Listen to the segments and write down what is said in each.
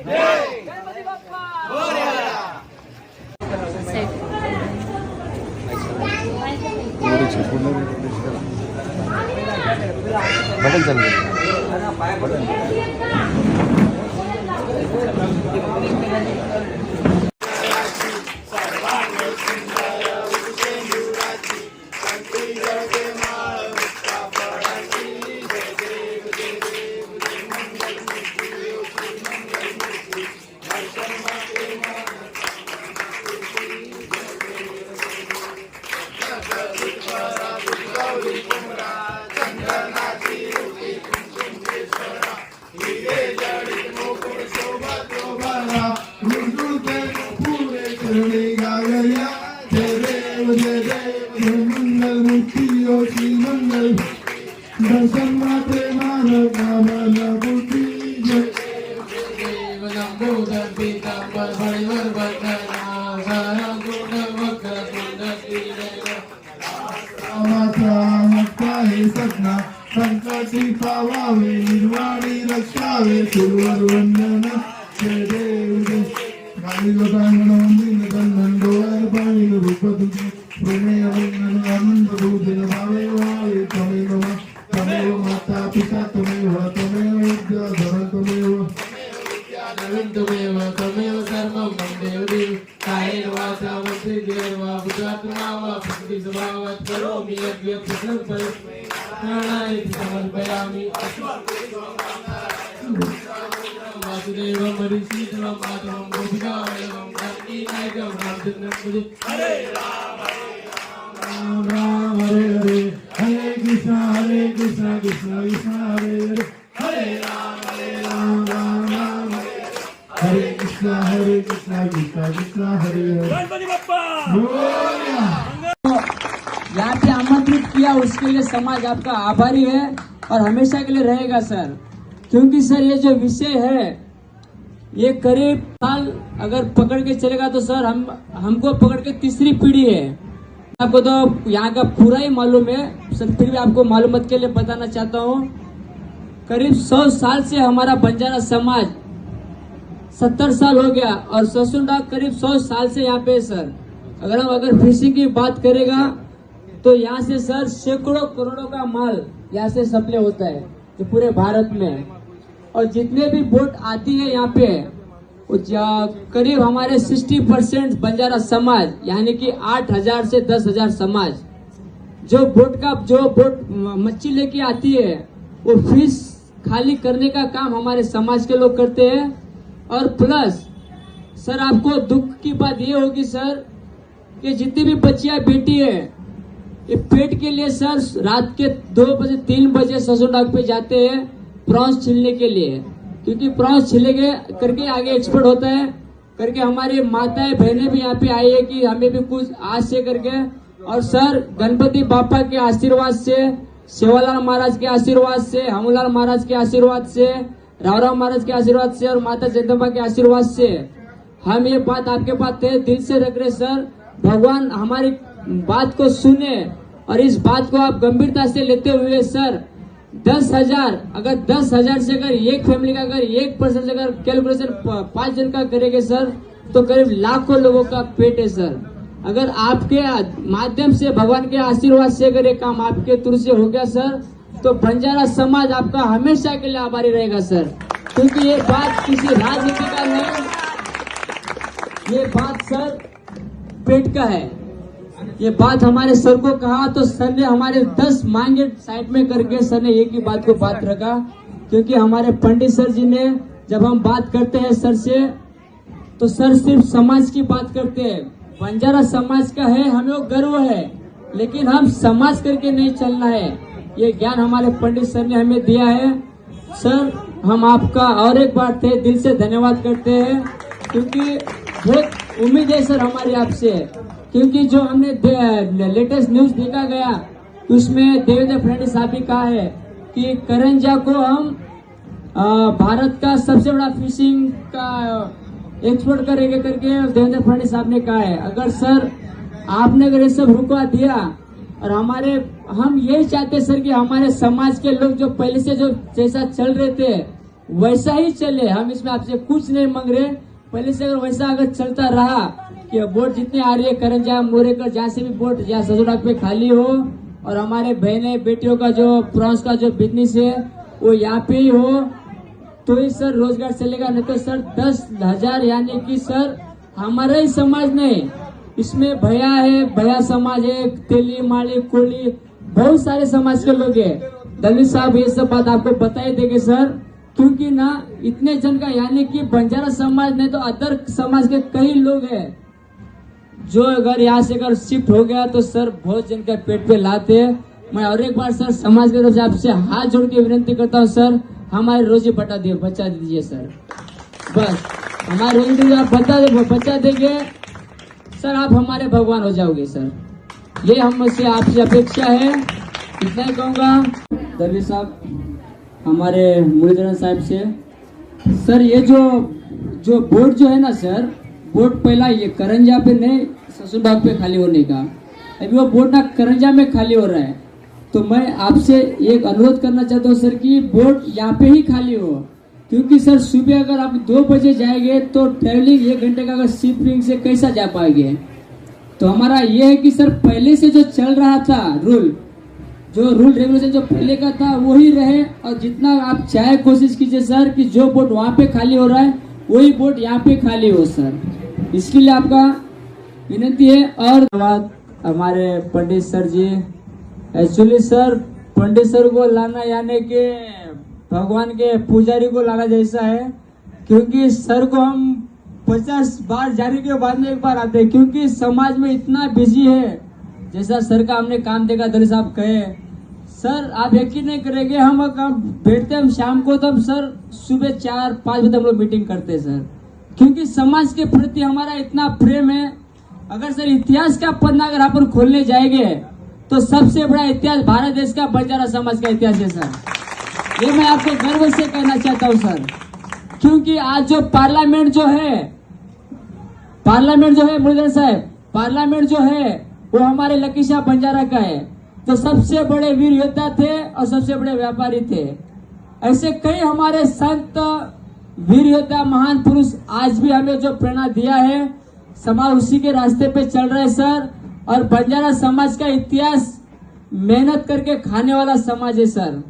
Ganpati Bappa button चालू दर्शन माते मानव नामन बुद्धि सपना संकटी पावावे निर्वाणी रक्षावे सुरवर वंदन जय देव गाली लोकांगण वंदिन कन्नन डोळ्यार पाणीन रूप तुझे प्रेमय वंदन आनंद दूधन भावे वावे तमेव तमेव माता पिता तमेव तमेव विद्याधर तमेव तमेव तमेव सर्वं देव देव कायेन वाचा मनसेन्द्रियेण वा बुद्ध्यात्मना वा भक्ति स्वभावात् करोमि यद्यत् सकलं प्राणायामि समर्पयामि वासुदेवं हरिसीतलं माधवं गोपिकावल्लभं जानकीनायकं रामचन्द्रं हरे राम राम हरे हरे हरे कृष्ण कृष्ण कृष्ण हरे हरे हरे राम राम राम हरे कृष्ण कृष्ण कृष्ण हरे हरे गणपती बाप्पा यहाँ पे आमंत्रित किया उसके लिए समाज आपका आभारी है और हमेशा के लिए रहेगा सर, क्योंकि सर ये जो विषय है ये करीब साल अगर पकड़ के चलेगा तो सर हमको पकड़ के तीसरी पीढ़ी है। आपको तो यहाँ का पूरा ही मालूम है सर, फिर भी आपको मालूमत के लिए बताना चाहता हूँ। करीब 100 साल से हमारा बंजारा समाज 70 साल हो गया और ससुरडाक करीब 100 साल से यहाँ पे सर। अगर फिशिंग की बात करेगा तो यहाँ से सर सैकड़ों करोड़ों का माल यहाँ से सप्लाई होता है जो पूरे भारत में, और जितने भी बोट आती है यहाँ पे करीब हमारे 60% बंजारा समाज यानी कि 8,000 से 10,000 समाज जो बोट मच्छी लेके आती है वो फिश खाली करने का काम हमारे समाज के लोग करते हैं। और प्लस सर आपको दुख की बात ये होगी सर कि जितनी भी बच्चियां बेटी है ये पेट के लिए सर रात के 2 बजे 3 बजे ससुरडाक पे जाते हैं प्रॉन्स छीलने के लिए, क्योंकि प्रॉन्स छिले करके आगे एक्सपोर्ट होता है करके हमारी माताएं बहनें भी यहाँ पे आई है कि हमें भी कुछ आज से करके। और सर गणपति बापा के आशीर्वाद से, सेवालाल महाराज के आशीर्वाद से, हमूलाल महाराज के आशीर्वाद से, रावराव महाराज के आशीर्वाद से और माता जगदम्बा के आशीर्वाद से हम ये बात आपके पास दिल से रख रहे सर। भगवान हमारी बात को सुने और इस बात को आप गंभीरता से लेते हुए सर 10,000 अगर 10,000 से अगर एक फैमिली का अगर 1% से अगर कैलकुलेशन 5 जन का करेंगे सर तो करीब लाखों लोगों का पेट है सर। अगर आपके माध्यम से भगवान के आशीर्वाद से अगर ये काम आपके थ्रू से हो गया सर तो बंजारा समाज आपका हमेशा के लिए आभारी रहेगा सर, क्योंकि ये बात किसी राजनीति का नहीं, ये बात सर पेट का है। ये बात हमारे सर को कहा तो सर ने हमारे 10 मांगे साइड में करके सर ने एक ही बात को बात रखा, क्योंकि हमारे पंडित सर जी ने जब हम बात करते हैं सर से तो सर सिर्फ समाज की बात करते हैं। बंजारा समाज का है, हमें गर्व है, लेकिन हम समाज करके नहीं चलना है। ये ज्ञान हमारे पंडित सर ने हमें दिया है। सर हम आपका और एक बार दिल से धन्यवाद करते हैं, क्योंकि बहुत उम्मीद है सर हमारी आपसे, क्योंकि जो हमने लेटेस्ट न्यूज देखा गया उसमें देवेंद्र फडणवीस साहब भी कहा है कि करंजा को हम भारत का सबसे बड़ा फिशिंग का एक्सपोर्ट करेंगे करके देवेंद्र फडणवीस साहब ने कहा है। अगर सर आपने अगर ये सब रुकवा दिया और हम यही चाहते सर कि हमारे समाज के लोग जो पहले से जो जैसा चल रहे थे वैसा ही चले। हम इसमें आपसे कुछ नहीं मांग रहे, पहले से अगर वैसा अगर चलता रहा कि वोट जितने आ रही है करंजा मोरेकर जहाँ से भी वोट जहाँ ससुराल पे खाली हो, और हमारे बहने बेटियों का जो प्रॉन्स का जो बिजनेस है वो यहाँ पे ही हो, तो ही सर रोजगार चलेगा। नहीं तो सर 10,000 यानी कि सर हमारा ही समाज नहीं, इसमें भैया है, भैया समाज है, तेली माली कोली बहुत सारे समाज के लोग हैं। दलित साहब ये सब बात आपको बता ही देंगे सर, क्योंकि ना इतने जन का यानी कि बंजारा समाज नहीं तो अदर समाज के कई लोग हैं जो अगर यहाँ से अगर शिफ्ट हो गया तो सर बहुत जन का पेट पे लाते हैं। मैं और एक बार सर समाज की तरफ से आपसे हाथ जोड़ के विनती करता हूँ सर, हमारी रोजी बचा दीजिए सर, बस हमारी रोजी आप बचा देंगे सर, आप हमारे भगवान हो जाओगे सर, ये हमसे आपसे अपेक्षा है। इतना ही कहूँगा दलित साहब हमारे मुरलीधरन साहब से, सर ये जो बोर्ड जो है ना सर, बोर्ड पहला ये करंजा पे नहीं ससुरबाग पे खाली होने का, अभी वो बोर्ड ना करंजा में खाली हो रहा है। तो मैं आपसे एक अनुरोध करना चाहता हूँ सर कि बोर्ड यहाँ पे ही खाली हो, क्योंकि सर सुबह अगर आप 2 बजे जाएंगे तो ट्रेवलिंग 1 घंटे का अगर शिफ्टिंग से कैसा जा पाएंगे। तो हमारा ये है कि सर पहले से जो चल रहा था रूल रेगुलेशन जो पहले का था वही रहे, और जितना आप चाहे कोशिश कीजिए सर कि जो बोर्ड वहाँ पे खाली हो रहा है वही बोर्ड यहाँ पे खाली हो सर, इसके लिए आपका विनती है। और धन्यवाद हमारे पंडित सर जी, एक्चुअली सर पंडित सर को लाना यानी कि भगवान के पुजारी को लाना जैसा है, क्योंकि सर को हम 50 बार जाने के बाद में एक बार आते हैं, क्योंकि समाज में इतना बिजी है। जैसा सर का हमने काम देखा, दलित साहब कहे सर आप यकीन नहीं करेंगे, हम बैठते हम शाम को तो हम सर सुबह 4-5 बजे हम लोग मीटिंग करते हैं सर, क्योंकि समाज के प्रति हमारा इतना प्रेम है। अगर सर इतिहास का पन्ना अगर अपन खोलने जाएंगे तो सबसे बड़ा इतिहास भारत देश का बंजारा समाज का इतिहास है सर, ये मैं आपको गर्व से कहना चाहता हूँ सर, क्योंकि आज जो पार्लियामेंट जो है मुरलीधर साहब, पार्लियामेंट जो है वो हमारे लकीशाह बंजारा का है। तो सबसे बड़े वीर योद्धा थे और सबसे बड़े व्यापारी थे। ऐसे कई हमारे संत वीर योद्धा महान पुरुष आज भी हमें जो प्रेरणा दिया है, समाज उसी के रास्ते पे चल रहा है सर। और बंजारा समाज का इतिहास मेहनत करके खाने वाला समाज है सर,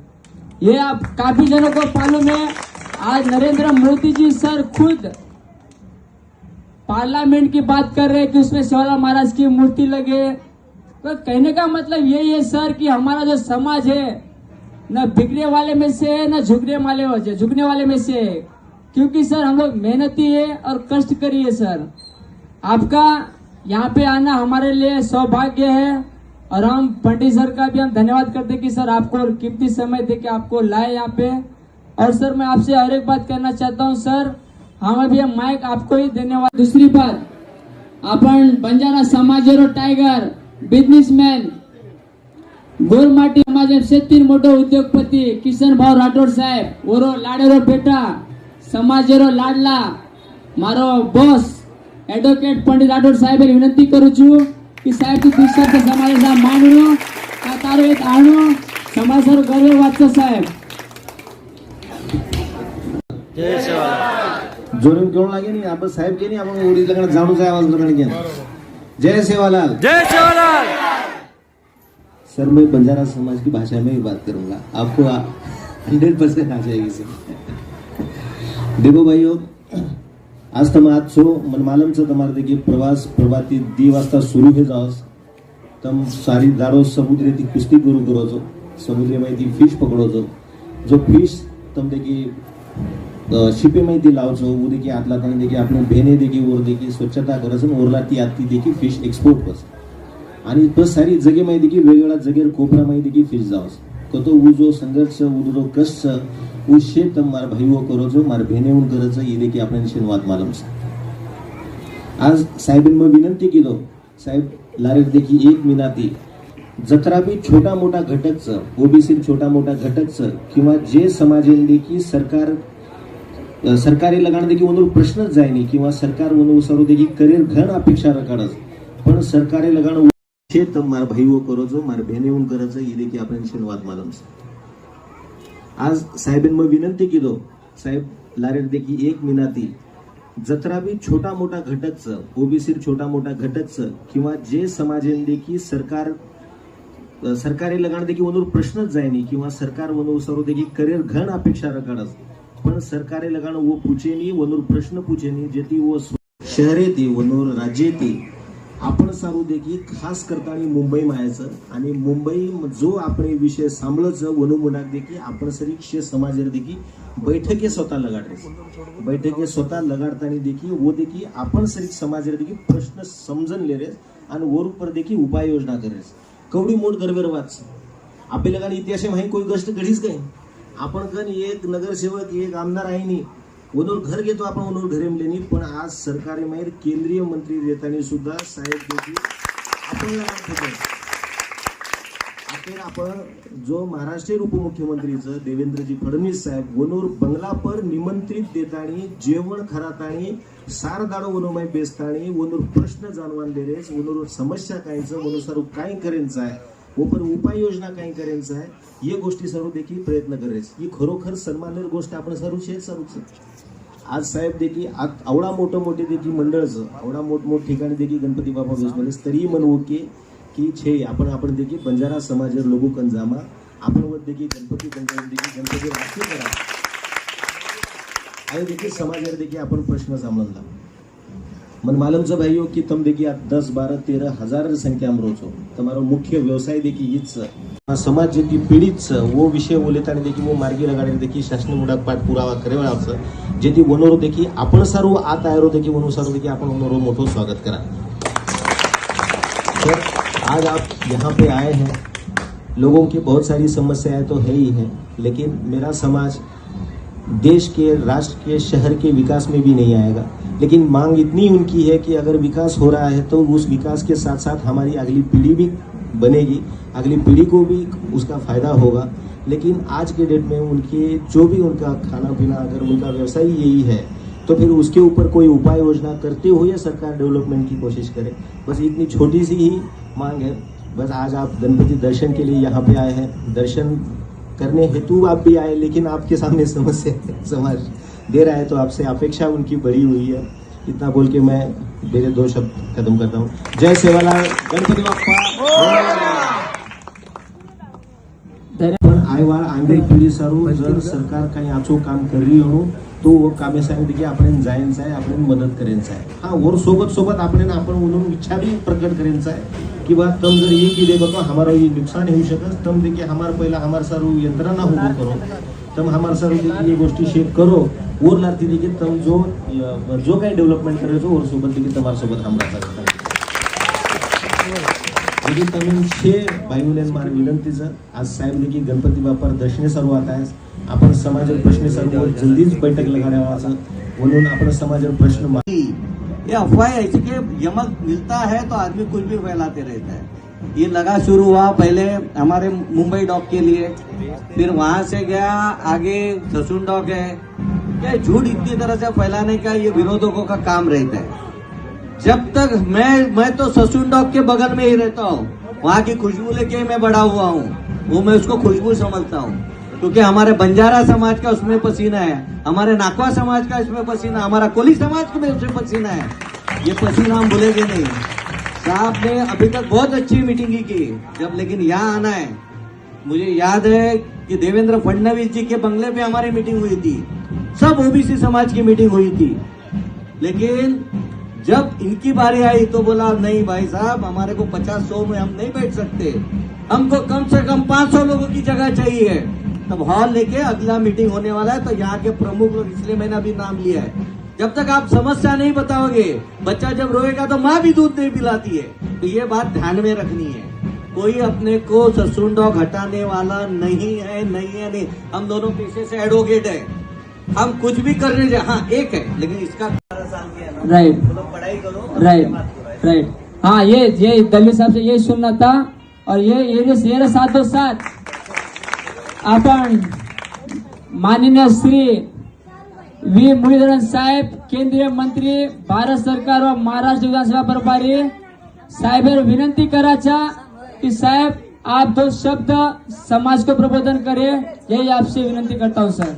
ये आप काफी जनों को मालूम है। आज नरेंद्र मोदी जी सर खुद पार्लियामेंट की बात कर रहे हैं कि उसमें शिवलाल महाराज की मूर्ति लगे। तो कहने का मतलब यही है सर कि हमारा जो समाज है न बिगड़ने वाले में से है न झुकने वाले में से है, क्योंकि सर हम लोग मेहनती है और कष्टकरी है सर। आपका यहाँ पे आना हमारे लिए सौभाग्य है, और हम पंडित सर का भी हम धन्यवाद करते हैं कि सर आपको कीमती समय दे के आपको लाए यहाँ पे। और सर मैं आपसे हर एक बात करना चाहता हूँ सर, हम अभी माइक आपको ही धन्यवाद। दूसरी बात, अपन बंजारा समाजेरो टाइगर बिजनेसमॅन गोरमाटी समाजाचे मोठो उद्योगपती किशन भाऊ राठोड साहेब ओरो लाडेरो बेटा समाजेरो लाडला मारो बॉस एडवोकेट पंडित राठोड साहेब विनंती करू छू कि साहेब तू दिवसाचा समाजाचा मानणो का तारो एक आणो समाजावर गर्व वाचो साहेब। जय सेवालाल। जोरून घेऊन लागे नहीं आप साहेब के नहीं आपण उडी लगन जाणू जाय आवाज लगन के जय सेवालाल। जय सेवालाल। सर मैं बंजारा समाज की भाषा में ही बात करूंगा, आपको 100% आ जाएगी सर। देखो भाइयों, आज तम आज छो मनमालमचं तमार देखिए प्रवास प्रभाती 2 वाजता सुरू हे जावस तम सारी दारो समुद्री ती कुस्ती गुरु करोजो समुद्री माहिती फिश पकडोजो जो फिश तम देखिए शिपे माहिती लावचो वो देखिए आतला तने देखिए आपने बहने देखिए और देखिए स्वच्छता करसन ओरला ती आती देखिए फिश एक्सपोर्ट बस आणि बस सारी जगे माहिती की वेगवेगळ्या जगेर कोपरा माहिती की फिश जावस कतो वो जो संघर्ष वो जो कष्ट वो शेत मार भाईओ करोजो मार बहने उन करजो ये देखिए आपण शिनवात मालम आज साहेबांनी मग विनंती केलो साहेब लारेट देखिए एक मिनाती जत्रा भी छोटा मोठा घटकचं ओबीसी छोटा मोठा घटकचं किंवा जे समाजेल देखिए सरकारी लगाण देखिए उन्हों प्रश्नच जाय नहीं किंवा सरकार उन्हों सरो देखिए करियर घण अपेक्षा रकाडस पण सरकारी लगाण शेत मार भाईओ करोजो मार बहने उन करजो ये देखिए आपण शिनवात मालम आज साहेबांनी मग विनंती केलो साहेब लारेर देखी एक मिनाती जत्रा बी छोटा मोठा घटकचं ओबीसी छोटा मोठा घटकचं किंवा जे समाजेन देखी सरकारी लगाण देखी वनूर प्रश्नच जायनी किंवा सरकार वनूर सर्व देखी करियर घण अपेक्षा रकाडस पण सरकारी लगाण वो पूछेनी वनूर प्रश्न पूछेनी जेती वो शहरे ते वनूर राज्ये ते आपण सारू देखी खास करताना मुंबई मायाचं आणि मुंबई जो आपण विषय सांभळचं वनुमुंडाक देखी आपण सरीक्षे समाजेर देखी बैठके स्वतः लगाडरेस बैठके स्वतः लगाडताना देखी वो देखी आपण सरीक समाजेर देखी प्रश्न समजन लेरेस आणि वरूपर देखी उपाययोजना करेस कवडी मोठ गरवेर वाच आपल्या लगाने इतिहास माहिती कोई गोष्ट घडीच काय आपण कन एक नगरसेवक एक आमदार आहे नी वनूर घर घेतो आपण वनूर घरेमलेनी पण आज सरकारी माहीर केंद्रीय मंत्री देताना सुद्धा साहेब देखील आपण जो महाराष्ट्रीय उपमुख्यमंत्रीचं देवेंद्रजी फडणवीस साहेब वनूर बंगला पर निमंत्रित देतानी जेवण खरातानी सार दाडो वनोमाय बेसतानी वनूर प्रश्न जाणवान देरेस वनूर समस्या कायचं वनूर सर्व काय करेंचं आहे ऊपर उपाययोजना काय करायचं आहे ये गोष्टी सर्व देखील प्रयत्न करेस ही खरोखर सन्माननीय गोष्ट आपण सर्व शेअर सर्वच आज साहेब देखील आवडा मोठे देखील मंडळचं आवडा मोठ ठिकाणी देखील गणपती बाप्पा बसले तरी म्हणू की छे आपण देखील बंजारा समाज लोगो कंजामा आपण वर देखील गणपती राखी करा आणि देखील समाजावर देखील आपण प्रश्न सांभाळला मन मालूमचं भाईयो की तुम देखिए 10, 12, 13 हजार संख्या में रोचो तुम्हारा मुख्य व्यवसाय देखिए हीच समाज जे पीडित वो विषय बोलेताना देखिए वो मार्गी लगाडे देखिए शासन मुडाक पाठपुरावा करेवाचं जे ती वनोरो देखिए आपण सर्व आत आयरो देखिए वनो सर्व देखिए आपण वनोरो मोठो स्वागत करा। सर आज आप यहाँ पे आए हैं लोगों की बहुत सारी समस्याएं तो है ही है लेकिन मेरा समाज देश के राष्ट्र के शहर के विकास में भी नहीं आएगा लेकिन मांग इतनी उनकी है कि अगर विकास हो रहा है तो उस विकास के साथ साथ हमारी अगली पीढ़ी भी बनेगी अगली पीढ़ी को भी उसका फायदा होगा लेकिन आज के डेट में उनके जो भी उनका खाना पीना अगर उनका व्यवसाय यही है तो फिर उसके ऊपर कोई उपाय योजना करते हुए सरकार डेवलपमेंट की कोशिश करे बस इतनी छोटी सी ही मांग है। बस आज आप गणपति दर्शन के लिए यहाँ पे आए हैं दर्शन करने हेतु आप भी आए लेकिन आपके सामने समस्या समाज दे रहा है तो आपसे अपेक्षा उनकी बड़ी हुई है इतना बोल के मैं मेरे 2 शब्द खत्म करता हूँ। जय सेवालाल गणपति बाप्पा पण आयवाळ आंगडी पिढी सारू जर सरकार काही आचो काम कर रही हो तो वो कामे सांगितले की आपण जायचं आहे आपण मदत करायचं आहे हा और सोबत आपण म्हणून इच्छा भी प्रकट करायचं आहे कि बात तम जर ये की देखो तो हमारा ये नुकसान हो सकत तम देखिए हमार पहला हमार सारू यंत्रणा हो करो तम हमार सारू ये गोष्टी शेयर करो और लाती देखिए तम जो काही डेवलपमेंट करायचो और सोबत देखिए तुम्हारे सोबत हमारा लेकिन तमिल छे भाई मार विनंतीचं आज साहेब देखिए गणपती बाप्पा दर्शने सर्व आता है आपण समाज प्रश्न सर्व जल्दीच बैठक लगाने म्हणून आपण समाज प्रश्न ये अफवाह ऐसी कि यमक मिलता है तो आदमी कुछ भी फैलाते रहता है। ये लगा शुरू हुआ पहले हमारे मुंबई डॉक के लिए फिर वहां से गया आगे ससून डॉक है क्या झूठ इतनी तरह से फैलाने का ये विरोधकों का काम रहता है। जब तक मैं तो ससून डॉक के बगल में ही रहता हूँ वहां की खुशबू लेके मैं बड़ा हुआ हूँ वो मैं उसको खुशबू समझता हूँ क्योंकि हमारे बंजारा समाज का उसमें पसीना है हमारे नाकवा समाज का इसमें पसीना हमारा कोली समाज में उसमें पसीना है ये पसीना हम भूलेंगे नहीं। साहब ने अभी तक बहुत अच्छी मीटिंग की जब लेकिन यहाँ आना है मुझे याद है कि देवेंद्र फडणवीस जी के बंगले पे हमारी मीटिंग हुई थी सब ओबीसी समाज की मीटिंग हुई थी लेकिन जब इनकी बारी आई तो बोला नहीं भाई साहब हमारे को 50-100 में हम नहीं बैठ सकते हमको कम से कम 500 लोगों की जगह चाहिए तब हॉल लेके अगला मीटिंग होने वाला है तो यहाँ के प्रमुख लोग इसलिए मैंने अभी नाम लिया है जब तक आप समस्या नहीं बताओगे बच्चा जब रोएगा तो माँ भी दूध नहीं पिलाती है तो ये बात ध्यान में रखनी है कोई अपने को ससून डॉग हटाने वाला नहीं है हम दोनों पेशे से एडवोकेट है हम कुछ भी करने जाए हाँ एक है लेकिन इसका 12 साल की है राइट पढ़ाई करो राइट हाँ ये दलवी साहब से ये सुनना था और ये साथों साथ आपण माननीय श्री वी मुरलीधरन साहेब केंद्रीय मंत्री भारत सरकार व महाराष्ट्र विधानसभा प्रभारी साहेब विनंती कराचा कि साहेब आप 2 शब्द समाज को प्रबोधन करें यही आपसे विनंती करता हूं सर।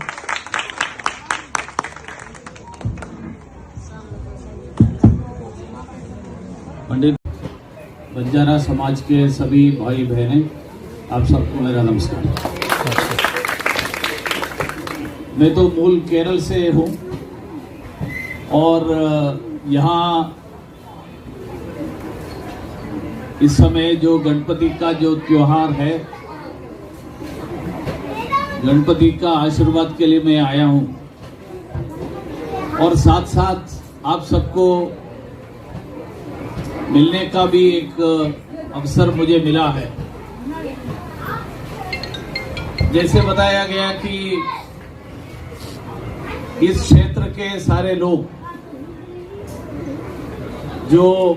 बंजारा समाज के सभी भाई बहनें, आप सबको मेरा नमस्कार। मैं तो मूल केरल से हूँ और यहाँ इस समय जो गणपति का जो त्योहार है, गणपति का आशीर्वाद के लिए मैं आया हूँ और साथ साथ आप सबको मिलने का भी एक अवसर मुझे मिला है। जैसे बताया गया कि इस क्षेत्र के सारे लोग जो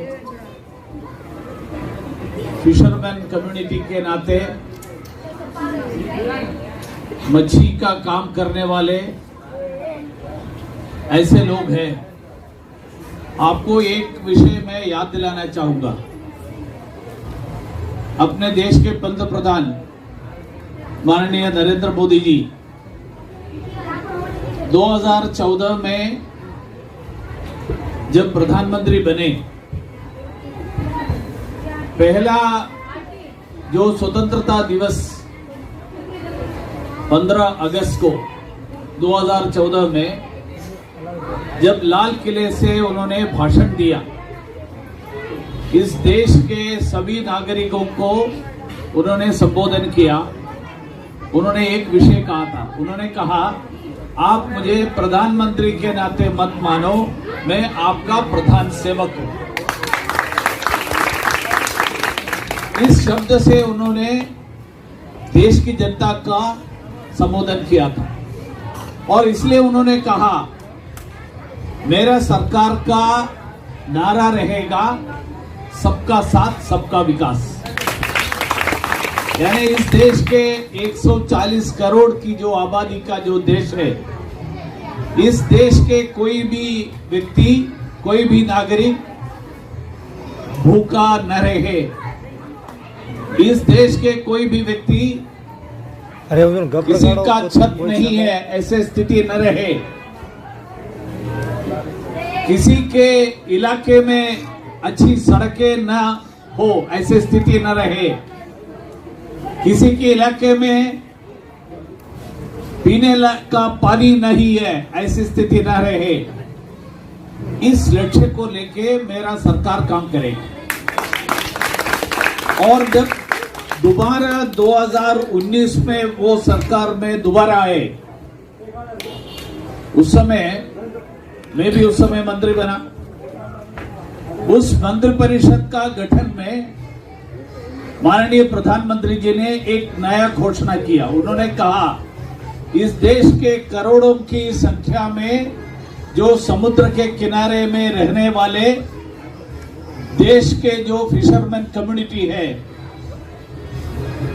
फिशरमैन कम्युनिटी के नाते मच्छी का काम करने वाले ऐसे लोग हैं। आपको एक विषय मैं याद दिलाना चाहूंगा। अपने देश के पंतप्रधान माननीय नरेंद्र मोदी जी 2014 में जब प्रधानमंत्री बने, पहला जो स्वतंत्रता दिवस 15 अगस्त को 2014 में जब लाल किले से उन्होंने भाषण दिया, इस देश के सभी नागरिकों को उन्होंने संबोधन किया। उन्होंने एक विषय कहा था, उन्होंने कहा आप मुझे प्रधानमंत्री के नाते मत मानो, मैं आपका प्रधान सेवक हूं। इस शब्द से उन्होंने देश की जनता का संबोधन किया था और इसलिए उन्होंने कहा मेरा सरकार का नारा रहेगा सबका साथ सबका विकास। यानी इस देश के 140 करोड़ की जो आबादी का जो देश है, इस देश के कोई भी व्यक्ति, कोई भी नागरिक भूखा न रहे, इस देश के कोई भी व्यक्ति किसी का छत नहीं है ऐसे स्थिति न रहे, किसी के इलाके में अच्छी सड़कें न हो ऐसी स्थिति न रहे, किसी के इलाके में पीने का पानी नहीं है ऐसी स्थिति न रहे। इस लक्ष्य को लेके मेरा सरकार काम करेगी। और जब दोबारा 2019 में वो सरकार में दोबारा आए, उस समय मैं भी उस समय मंत्री बना। उस मंत्री परिषद का गठन में माननीय प्रधानमंत्री जी ने एक नया घोषणा किया। उन्होंने कहा इस देश के करोड़ों की संख्या में जो समुद्र के किनारे में रहने वाले देश के जो फिशरमैन कम्युनिटी है,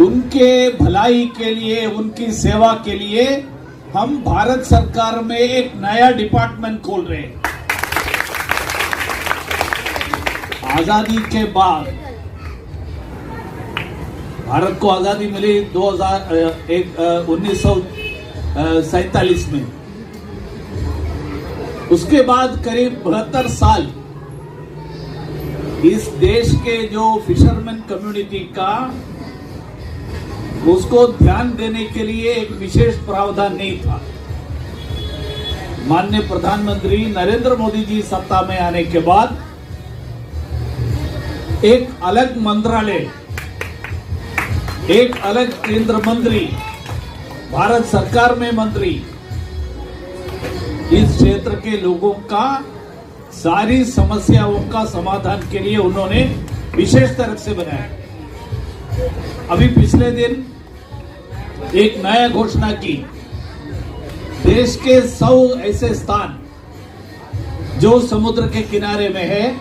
उनके भलाई के लिए, उनकी सेवा के लिए हम भारत सरकार में एक नया डिपार्टमेंट खोल रहे हैं। आजादी के बाद, भारत को आजादी मिली 1947 में। उसके बाद करीब 72 साल इस देश के जो फिशरमैन कम्युनिटी का, उसको ध्यान देने के लिए एक विशेष प्रावधान नहीं था। माननीय प्रधानमंत्री नरेंद्र मोदी जी सत्ता में आने के बाद एक अलग मंत्रालय, एक अलग केंद्र मंत्री, भारत सरकार में मंत्री इस क्षेत्र के लोगों का सारी समस्याओं का समाधान के लिए उन्होंने विशेष तरह से बनाया। अभी पिछले दिन एक नया घोषणा की, देश के 100 ऐसे स्थान जो समुद्र के किनारे में है,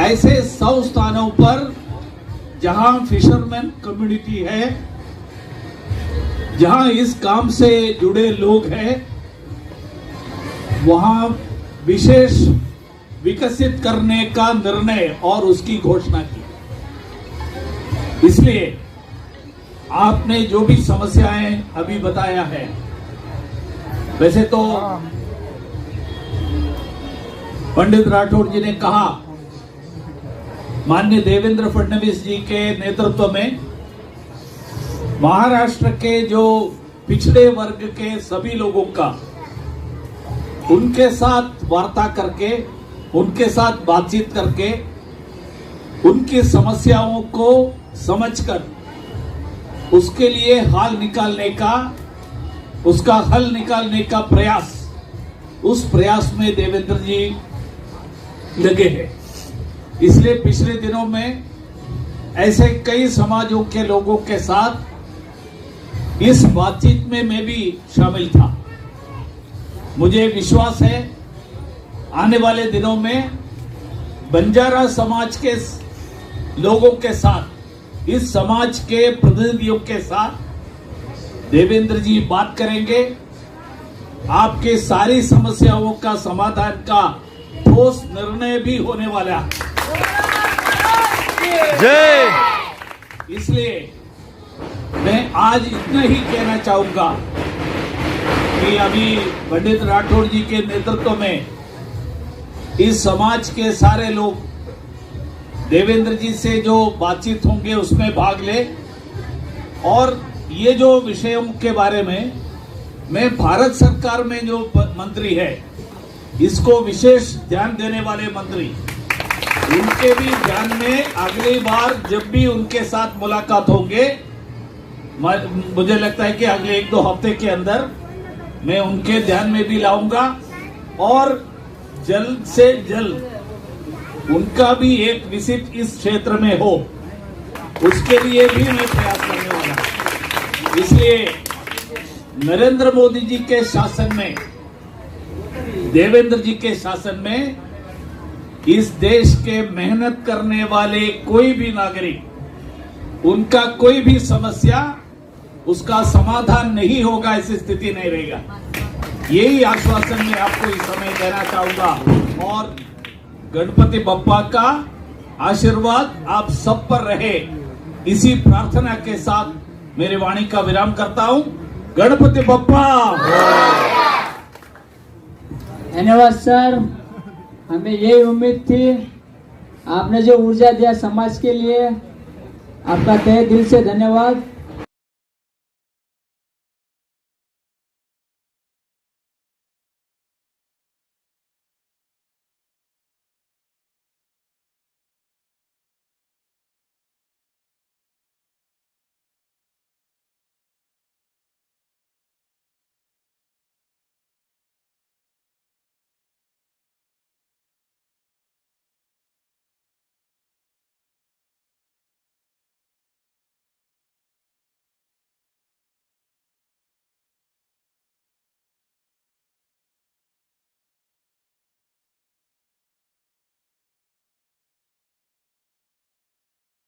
ऐसे 100 स्थानों पर जहां फिशरमैन कम्युनिटी है, जहां इस काम से जुड़े लोग हैं, वहां विशेष विकसित करने का निर्णय और उसकी घोषणा की। इसलिए आपने जो भी समस्याएं अभी बताया है, वैसे तो पंडित राठौड़ जी ने कहा माननीय देवेंद्र फडणवीस जी के नेतृत्व में महाराष्ट्र के जो पिछड़े वर्ग के सभी लोगों का उनके साथ वार्ता करके, उनके साथ बातचीत करके, उनकी समस्याओं को समझकर उसके लिए उसका हल निकालने का प्रयास, उस प्रयास में देवेंद्र जी लगे हैं। इसलिए पिछले दिनों में ऐसे कई समाजों के लोगों के साथ इस बातचीत में मैं भी शामिल था। मुझे विश्वास है आने वाले दिनों में बंजारा समाज के लोगों के साथ, इस समाज के प्रतिनिधियों के साथ देवेंद्र जी बात करेंगे। आपके सारी समस्याओं का समाधान का ठोस निर्णय भी होने वाला है। जय। इसलिए मैं आज इतना ही कहना चाहूंगा कि अभी पंडित राठौड़ जी के नेतृत्व में इस समाज के सारे लोग देवेंद्र जी से जो बातचीत होंगे उसमें भाग ले, और ये जो विषयों के बारे में मैं भारत सरकार में जो मंत्री है, इसको विशेष ध्यान देने वाले मंत्री, उनके भी ध्यान में अगली बार जब भी उनके साथ मुलाकात होंगे, मुझे लगता है कि अगले 1-2 हफ्ते के अंदर मैं उनके ध्यान में भी लाऊंगा, और जल्द से जल्द उनका भी एक विजिट इस क्षेत्र में हो, उसके लिए भी मैं प्रयास करने वाला हूं। इसलिए नरेंद्र मोदी जी के शासन में, देवेंद्र जी के शासन में इस देश के मेहनत करने वाले कोई भी नागरिक, उनका कोई भी समस्या, उसका समाधान नहीं होगा, ऐसी स्थिति नहीं रहेगा। यही आश्वासन मैं आपको इस समय देना चाहूंगा, और गणपति बप्पा का आशीर्वाद आप सब पर रहे, इसी प्रार्थना के साथ मेरी वाणी का विराम करता हूं। गणपति बप्पा। धन्यवाद सर, हमें यही उम्मीद थी। आपने जो ऊर्जा दिया समाज के लिए, आपका तहे दिल से धन्यवाद।